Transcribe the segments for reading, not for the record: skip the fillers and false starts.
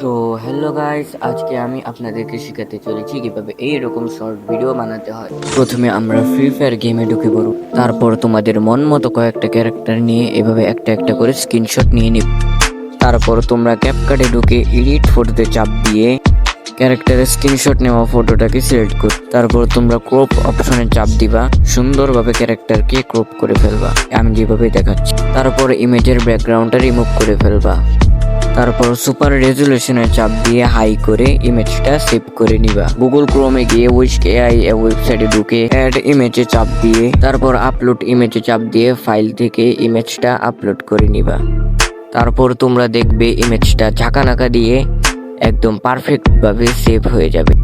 So hello guys, আজকে আমি আপনাদেরকে শেখাতে চলেছি কিভাবে এইরকম শর্ট ভিডিও বানাতে হয়। প্রথমে আমরা ফ্রি ফায়ার গেমে ঢুকে পড়ব। তারপর তোমাদের মন মতো কয়েকটা ক্যারেক্টার নিয়ে এভাবে একটা একটা করে স্ক্রিনশট নিয়ে নিব। তারপর তোমরা ক্যাপকাটে ঢুকে এডিট ফটোতে চাপ দিয়ে ক্যারেক্টারের স্ক্রিনশট নেওয়া ফটোটাকে সিলেক্ট কর। তারপর তোমরা ক্রপ অপশনে চাপ দিবা, সুন্দরভাবে ক্যারেক্টারকে ক্রপ করে ফেলবা, আমি যেভাবে দেখাচ্ছি। তারপর ইমেজের ব্যাকগ্রাউন্ডটা রিমুভ করে ফেলবা। তারপর সুপার রেজুলেশনে চাপ দিয়ে হাই করে ইমেজটা সেভ করে নিবা। গুগল ক্রোমে গিয়ে উইস্ক এআই ওয়েবসাইটে ঢুকে অ্যাড ইমেজে চাপ দিয়ে তারপর আপলোড ইমেজে চাপ দিয়ে ফাইল থেকে ইমেজটা আপলোড করে নিবা। তারপর তোমরা দেখবে ইমেজটা ঝাঁকানাকা দিয়ে একদম পারফেক্ট ভাবে সেভ হয়ে যাবে।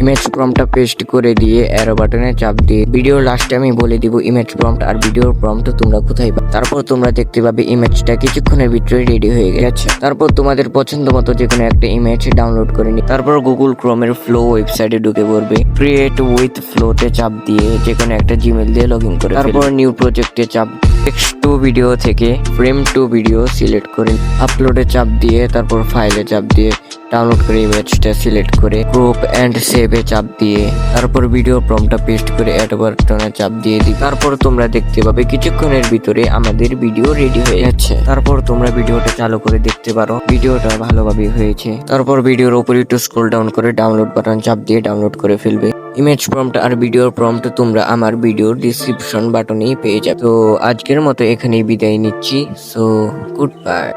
ইমেজ প্রম্পটটা পেস্ট করে দিয়ে অ্যারো বাটনে চাপ দিয়ে ভিডিওর লাস্টে আমি বলে দিব ইমেজ প্রম্পট আর ভিডিওর প্রম্পট তোমরা কোথায় পাবে। তারপর তোমরা দেখতে পাবে ইমেজটা কিছুক্ষণের ভিতরে রেডি হয়ে গেছে। তারপর তোমাদের পছন্দ মতো যে কোনো একটা ইমেজ ডাউনলোড করে নি। তারপর গুগল ক্রোমের ফ্লো ওয়েবসাইটে ঢুকে পড়বে, ক্রিয়েট উইথ ফ্লোতে চাপ দিয়ে যে কোনো একটা জিমেল দিয়ে লগ ইন করে তারপর নিউ প্রজেক্টে চাপ টেক্সট টু ভিডিও থেকে ফ্রেম টু ভিডিও সিলেক্ট করে আপলোডে চাপ দিয়ে তারপর ফাইলে চাপ দিয়ে ডাউনলোড করে ইমেজটা সিলেক্ট করে ক্রপ এন্ড সেভে চাপ দিয়ে তারপর ভিডিও প্রম্পটটা পেস্ট করে অ্যাড বাটনে চাপ দিয়ে দিই। তারপর তোমরা দেখতে পাবে কিছুক্ষণের ভিতরে আমাদের ভিডিও রেডি হয়ে যাচ্ছে। তারপর তোমরা ভিডিওটা চালু করে দেখতে পারো ভিডিওটা ভালোভাবে হয়েছে। তারপর ভিডিওর উপরে একটু স্ক্রল ডাউন করে ডাউনলোড বাটন চাপ দিয়ে ডাউনলোড করে ফেলবে। ইমেজ প্রম্পট আর ভিডিওর প্রম্পট তোমরা আমার ভিডিওর ডিসক্রিপশন বাটনেই পেয়ে যাবে। তো আজকের মতো এখানেই বিদায় নিচ্ছি। So good bye.